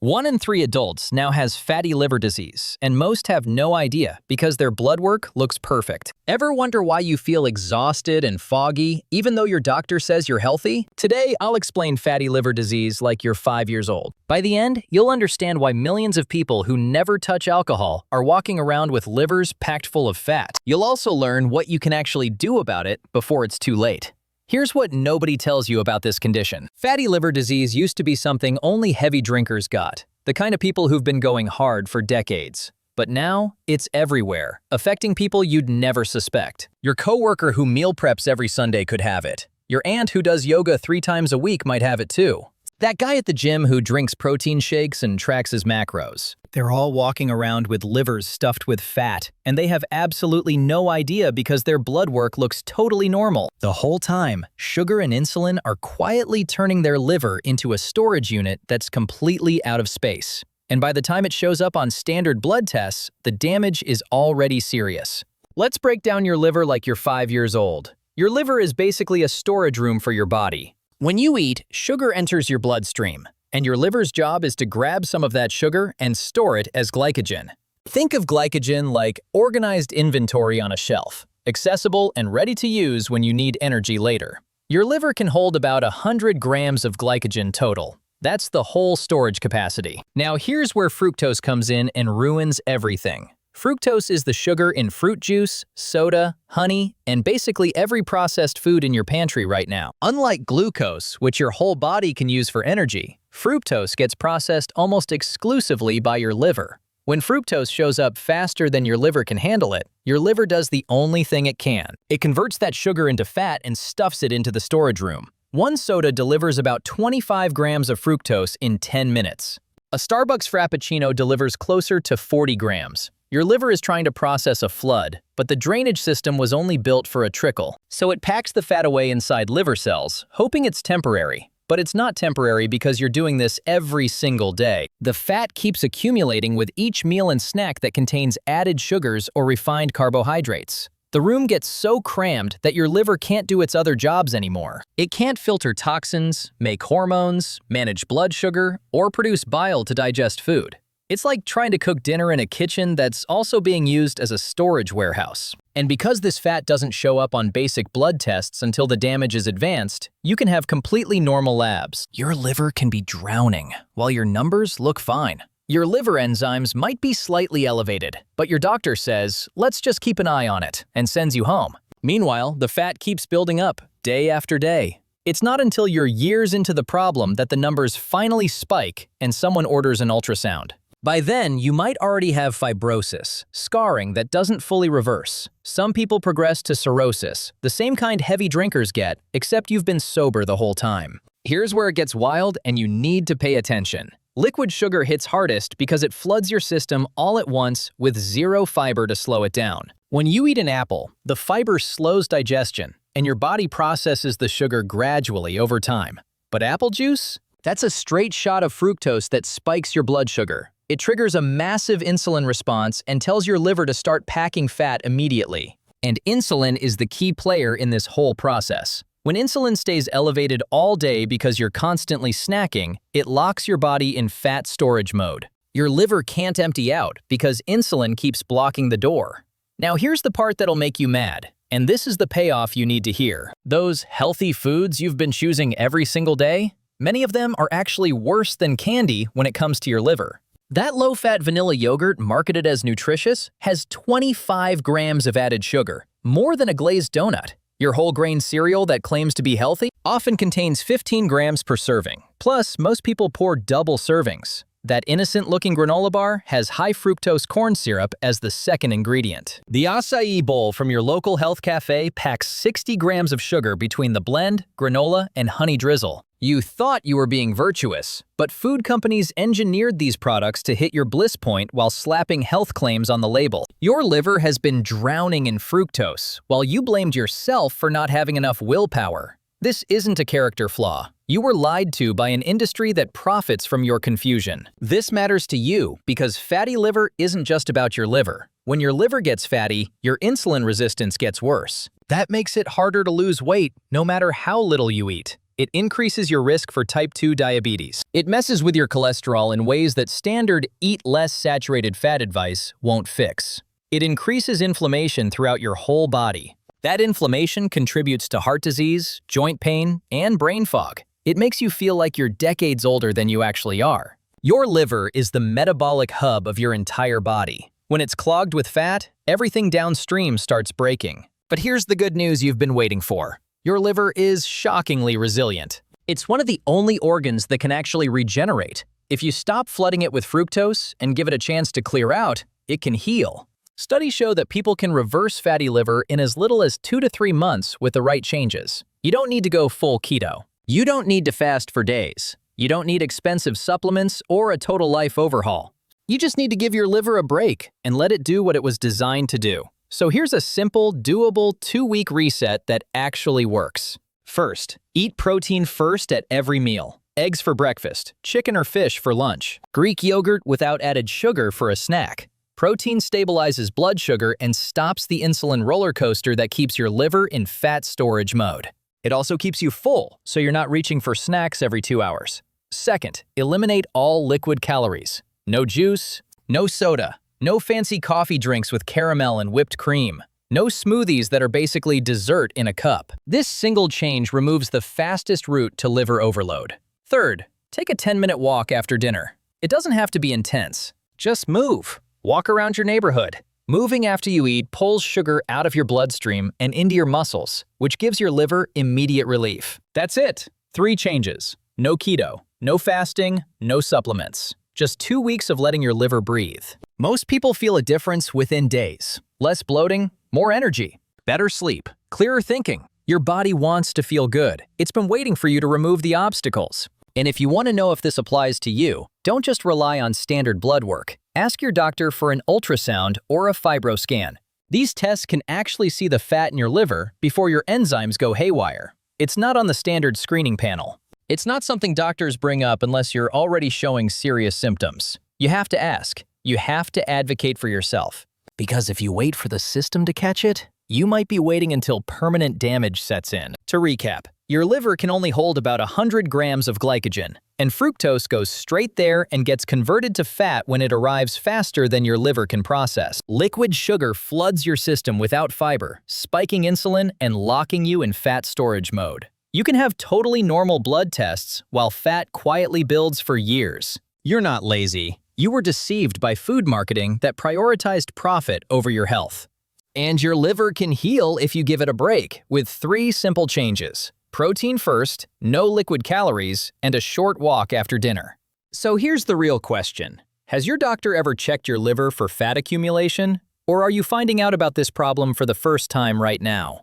1 in 3 adults now has fatty liver disease, and most have no idea because their blood work looks perfect. Ever wonder why you feel exhausted and foggy, even though your doctor says you're healthy? Today, I'll explain fatty liver disease like you're 5 years old. By the end, you'll understand why millions of people who never touch alcohol are walking around with livers packed full of fat. You'll also learn what you can actually do about it before it's too late. Here's what nobody tells you about this condition. Fatty liver disease used to be something only heavy drinkers got, the kind of people who've been going hard for decades. But now, it's everywhere, affecting people you'd never suspect. Your coworker who meal preps every Sunday could have it. Your aunt who does yoga 3 times a week might have it too. That guy at the gym who drinks protein shakes and tracks his macros. They're all walking around with livers stuffed with fat, and they have absolutely no idea because their blood work looks totally normal. The whole time, sugar and insulin are quietly turning their liver into a storage unit that's completely out of space. And by the time it shows up on standard blood tests, the damage is already serious. Let's break down your liver like you're 5 years old. Your liver is basically a storage room for your body. When you eat, sugar enters your bloodstream, and your liver's job is to grab some of that sugar and store it as glycogen. Think of glycogen like organized inventory on a shelf, accessible and ready to use when you need energy later. Your liver can hold about 100 grams of glycogen total. That's the whole storage capacity. Now here's where fructose comes in and ruins everything. Fructose is the sugar in fruit juice, soda, honey, and basically every processed food in your pantry right now. Unlike glucose, which your whole body can use for energy, fructose gets processed almost exclusively by your liver. When fructose shows up faster than your liver can handle it, your liver does the only thing it can. It converts that sugar into fat and stuffs it into the storage room. One soda delivers about 25 grams of fructose in 10 minutes. A Starbucks Frappuccino delivers closer to 40 grams. Your liver is trying to process a flood, but the drainage system was only built for a trickle. So it packs the fat away inside liver cells, hoping it's temporary. But it's not temporary because you're doing this every single day. The fat keeps accumulating with each meal and snack that contains added sugars or refined carbohydrates. The room gets so crammed that your liver can't do its other jobs anymore. It can't filter toxins, make hormones, manage blood sugar, or produce bile to digest food. It's like trying to cook dinner in a kitchen that's also being used as a storage warehouse. And because this fat doesn't show up on basic blood tests until the damage is advanced, you can have completely normal labs. Your liver can be drowning, while your numbers look fine. Your liver enzymes might be slightly elevated, but your doctor says, let's just keep an eye on it, and sends you home. Meanwhile, the fat keeps building up, day after day. It's not until you're years into the problem that the numbers finally spike and someone orders an ultrasound. By then, you might already have fibrosis, scarring that doesn't fully reverse. Some people progress to cirrhosis, the same kind heavy drinkers get, except you've been sober the whole time. Here's where it gets wild and you need to pay attention. Liquid sugar hits hardest because it floods your system all at once with zero fiber to slow it down. When you eat an apple, the fiber slows digestion, and your body processes the sugar gradually over time. But apple juice? That's a straight shot of fructose that spikes your blood sugar. It triggers a massive insulin response and tells your liver to start packing fat immediately. And insulin is the key player in this whole process. When insulin stays elevated all day because you're constantly snacking, it locks your body in fat storage mode. Your liver can't empty out because insulin keeps blocking the door. Now here's the part that'll make you mad. And this is the payoff you need to hear. Those healthy foods you've been choosing every single day, many of them are actually worse than candy when it comes to your liver. That low-fat vanilla yogurt marketed as nutritious has 25 grams of added sugar, more than a glazed donut. Your whole grain cereal that claims to be healthy often contains 15 grams per serving. Plus, most people pour double servings. That innocent-looking granola bar has high fructose corn syrup as the second ingredient. The acai bowl from your local health cafe packs 60 grams of sugar between the blend, granola, and honey drizzle. You thought you were being virtuous, but food companies engineered these products to hit your bliss point while slapping health claims on the label. Your liver has been drowning in fructose, while you blamed yourself for not having enough willpower. This isn't a character flaw. You were lied to by an industry that profits from your confusion. This matters to you because fatty liver isn't just about your liver. When your liver gets fatty, your insulin resistance gets worse. That makes it harder to lose weight, no matter how little you eat. It increases your risk for type 2 diabetes. It messes with your cholesterol in ways that standard eat less saturated fat advice won't fix. It increases inflammation throughout your whole body. That inflammation contributes to heart disease, joint pain, and brain fog. It makes you feel like you're decades older than you actually are. Your liver is the metabolic hub of your entire body. When it's clogged with fat, everything downstream starts breaking. But here's the good news you've been waiting for. Your liver is shockingly resilient. It's one of the only organs that can actually regenerate. If you stop flooding it with fructose and give it a chance to clear out, it can heal. Studies show that people can reverse fatty liver in as little as 2 to 3 months with the right changes. You don't need to go full keto. You don't need to fast for days. You don't need expensive supplements or a total life overhaul. You just need to give your liver a break and let it do what it was designed to do. So here's a simple, doable 2-week reset that actually works. First, eat protein first at every meal. Eggs for breakfast, chicken or fish for lunch, Greek yogurt without added sugar for a snack. Protein stabilizes blood sugar and stops the insulin roller coaster that keeps your liver in fat storage mode. It also keeps you full, so you're not reaching for snacks every 2 hours. Second, eliminate all liquid calories. No juice, no soda, no fancy coffee drinks with caramel and whipped cream, no smoothies that are basically dessert in a cup. This single change removes the fastest route to liver overload. Third, take a 10-minute walk after dinner. It doesn't have to be intense. Just move. Walk around your neighborhood. Moving after you eat pulls sugar out of your bloodstream and into your muscles, which gives your liver immediate relief. That's it. 3 changes. No keto, no fasting, no supplements. Just 2 weeks of letting your liver breathe. Most people feel a difference within days. Less bloating, more energy, better sleep, clearer thinking. Your body wants to feel good. It's been waiting for you to remove the obstacles. And if you want to know if this applies to you, don't just rely on standard blood work. Ask your doctor for an ultrasound or a fibroscan. These tests can actually see the fat in your liver before your enzymes go haywire. It's not on the standard screening panel. It's not something doctors bring up unless you're already showing serious symptoms. You have to ask. You have to advocate for yourself. Because if you wait for the system to catch it, you might be waiting until permanent damage sets in. To recap, your liver can only hold about 100 grams of glycogen, and fructose goes straight there and gets converted to fat when it arrives faster than your liver can process. Liquid sugar floods your system without fiber, spiking insulin and locking you in fat storage mode. You can have totally normal blood tests while fat quietly builds for years. You're not lazy. You were deceived by food marketing that prioritized profit over your health. And your liver can heal if you give it a break with 3 simple changes. Protein first, no liquid calories, and a short walk after dinner. So here's the real question. Has your doctor ever checked your liver for fat accumulation? Or are you finding out about this problem for the first time right now?